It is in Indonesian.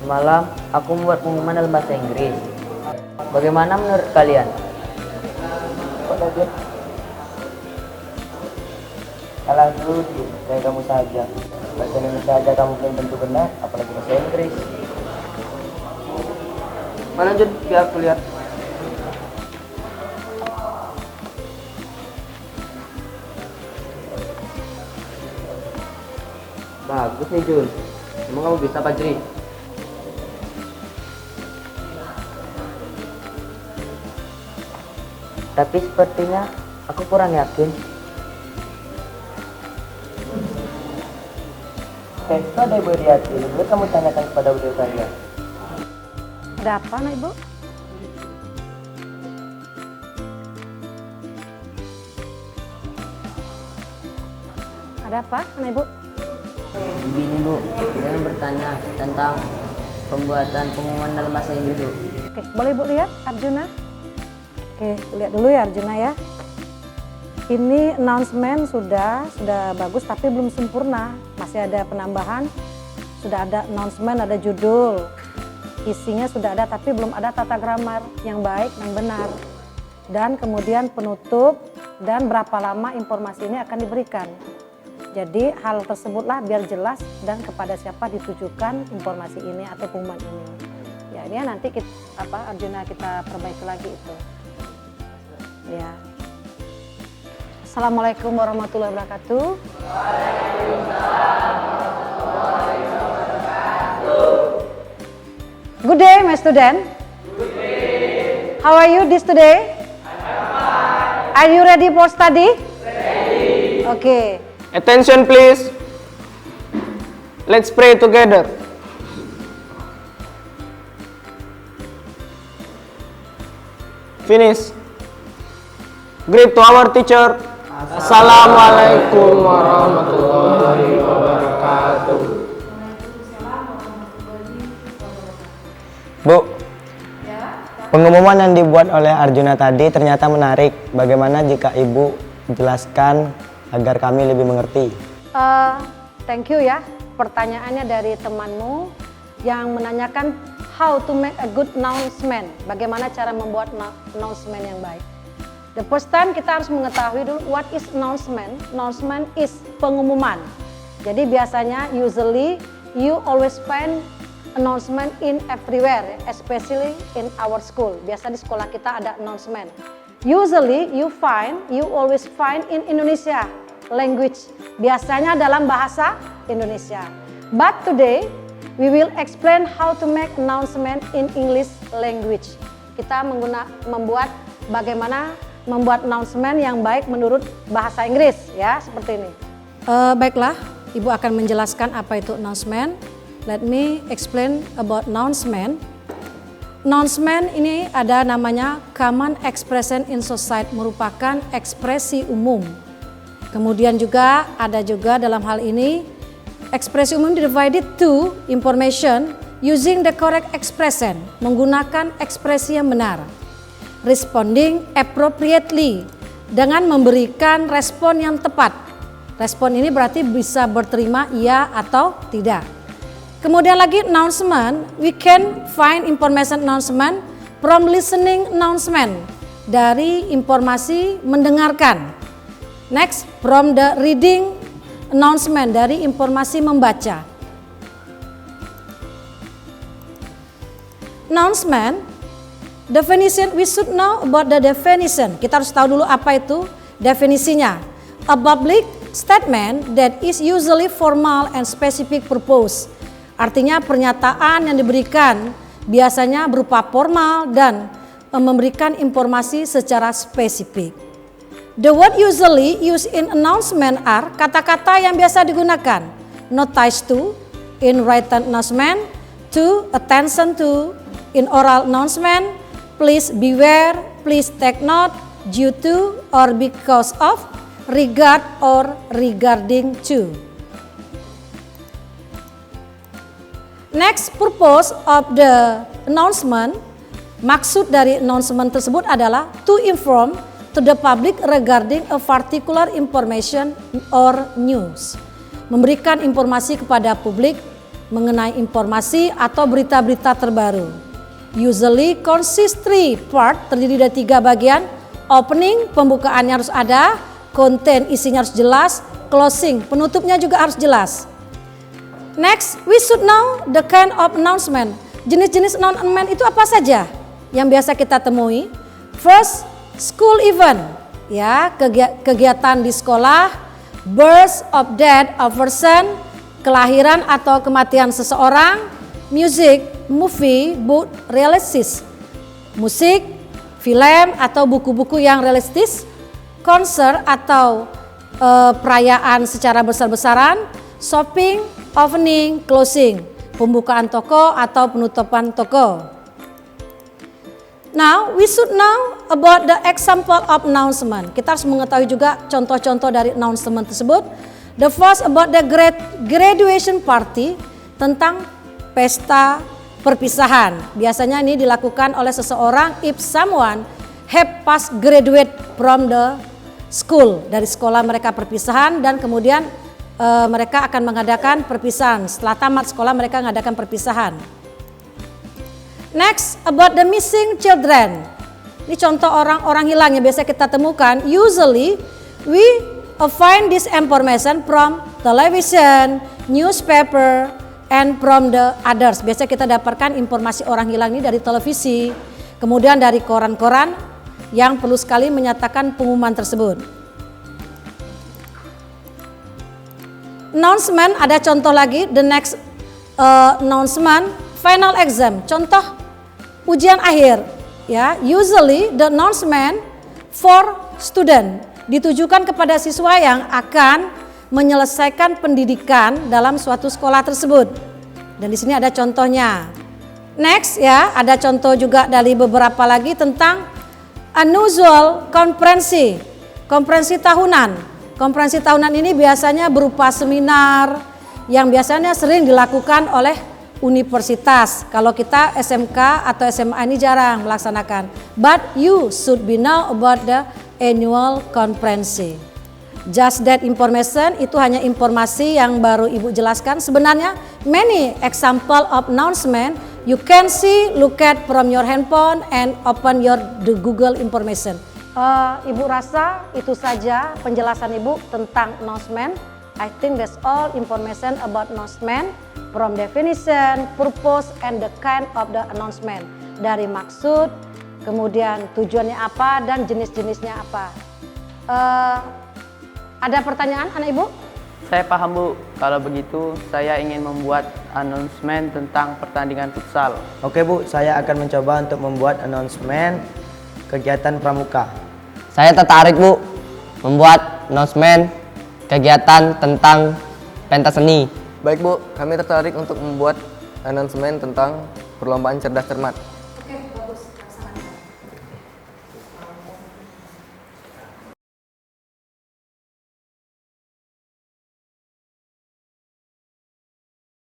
Semalam aku membuat pengumuman dalam bahasa Inggris. Bagaimana menurut kalian? Kok takut? Salah dulu kayak kamu saja. Bahasa Indonesia aja kamu belum tentu benar, apalagi bahasa Inggris. Lanjut, biar aku lihat. Bagus nih Jun. Emang kamu bisa apa Jri? Tapi sepertinya aku kurang yakin. Itu ada ibu di hati, lebih baik kamu tanyakan kepada beliau saja. Ada apa, Nak Ibu? Ada apa, Nak Ibu? Begini Bu, saya bertanya tentang pembuatan pengumuman dalam bahasa Inggris Bu. Oke, boleh Ibu lihat Arjuna? Oke, lihat dulu ya Arjuna ya. Ini announcement sudah bagus tapi belum sempurna. Masih ada penambahan. Sudah ada announcement, ada judul. Isinya sudah ada tapi belum ada tata grammar yang baik dan benar. Dan kemudian penutup dan berapa lama informasi ini akan diberikan. Jadi hal tersebutlah biar jelas dan kepada siapa ditujukan informasi ini atau pengumuman ini. Ya ini nanti kita, Arjuna kita perbaiki lagi itu. Ya. Assalamualaikum warahmatullahi wabarakatuh. Good day, my student. Good day. How are you this today? Are you ready for study? Ready. Okay. Attention please. Let's pray together. Finish. Greet to our teacher. Assalamualaikum warahmatullahi wabarakatuh. Bu, pengumuman yang dibuat oleh Arjuna tadi ternyata menarik. Bagaimana jika Ibu jelaskan agar kami lebih mengerti? Thank you ya. Pertanyaannya dari temanmu yang menanyakan how to make a good announcement. Bagaimana cara membuat announcement yang baik. The first time kita harus mengetahui dulu what is announcement. Announcement is pengumuman. Jadi biasanya usually you always find announcement in everywhere, especially in our school. Biasa di sekolah kita ada announcement. Usually you always find in Indonesia language. Biasanya dalam bahasa Indonesia. But today we will explain how to make announcement in English language. Kita membuat bagaimana membuat announcement yang baik menurut bahasa Inggris ya, seperti ini. Baiklah, Ibu akan menjelaskan apa itu announcement. Let me explain about announcement. Announcement ini ada namanya common expression in society, merupakan ekspresi umum. Kemudian juga ada juga dalam hal ini ekspresi umum divided to information using the correct expression, menggunakan ekspresi yang benar. Responding appropriately, dengan memberikan respon yang tepat. Respon ini berarti bisa berterima iya atau tidak. Kemudian lagi announcement, we can find information announcement from listening announcement, dari informasi mendengarkan. Next, from the reading announcement, dari informasi membaca. Announcement, definition, we should know about the definition. Kita harus tahu dulu apa itu definisinya. A public statement that is usually formal and specific purpose. Artinya pernyataan yang diberikan biasanya berupa formal dan memberikan informasi secara spesifik. The word usually used in announcement are kata-kata yang biasa digunakan. Notice to, in written announcement, to, attention to, in oral announcement, please beware, please take note, due to, or because of, regard, or regarding to. Next, purpose of the announcement, maksud dari announcement tersebut adalah to inform to the public regarding a particular information or news. Memberikan informasi kepada publik mengenai informasi atau berita-berita terbaru. Usually consists 3 part, terdiri dari 3 bagian. Opening, pembukaannya harus ada. Content, isinya harus jelas. Closing, penutupnya juga harus jelas. Next, we should know the kind of announcement. Jenis-jenis announcement itu apa saja yang biasa kita temui? First, school event, ya, kegiatan di sekolah. Birth of death of person, kelahiran atau kematian seseorang. Music, movie, book, realistis, musik, film atau buku-buku yang realistis. Konser atau perayaan secara besar-besaran. Shopping, opening, closing, pembukaan toko atau penutupan toko. Now we should know about the example of announcement. Kita harus mengetahui juga contoh-contoh dari announcement tersebut. The first about the graduation party, tentang pesta perpisahan. Biasanya ini dilakukan oleh seseorang if someone have passed graduate from the school, dari sekolah mereka perpisahan dan kemudian mereka akan mengadakan perpisahan. Setelah tamat sekolah mereka mengadakan perpisahan. Next, about the missing children. Ini contoh orang-orang hilang yang biasa kita temukan. Usually, we find this information from television, newspaper, and from the others. Biasa kita dapatkan informasi orang hilang ini dari televisi, kemudian dari koran-koran yang perlu sekali menyatakan pengumuman tersebut. Announcement, ada contoh lagi. The next announcement, final exam, contoh ujian akhir. Ya, usually the announcement for student ditujukan kepada siswa yang akan menyelesaikan pendidikan dalam suatu sekolah tersebut. Dan di sini ada contohnya. Next, ya, ada contoh juga dari beberapa lagi tentang annual konferensi, konferensi tahunan. Konferensi tahunan ini biasanya berupa seminar yang biasanya sering dilakukan oleh universitas. Kalau kita SMK atau SMA ini jarang melaksanakan. But you should be know about the annual conference. Just that information, itu hanya informasi yang baru Ibu jelaskan. Sebenarnya many example of announcement you can see, look at from your handphone and open your the Google information. Ibu rasa itu saja penjelasan Ibu tentang announcement. I think that's all information about announcement, from definition, purpose, and the kind of the announcement. Dari maksud, kemudian tujuannya apa, dan jenis-jenisnya apa. Ada pertanyaan anak Ibu? Saya paham Bu, kalau begitu saya ingin membuat announcement tentang pertandingan futsal. Oke Bu, saya akan mencoba untuk membuat announcement kegiatan pramuka. Saya tertarik Bu, membuat announcement kegiatan tentang pentas seni. Baik Bu, kami tertarik untuk membuat announcement tentang perlombaan cerdas cermat.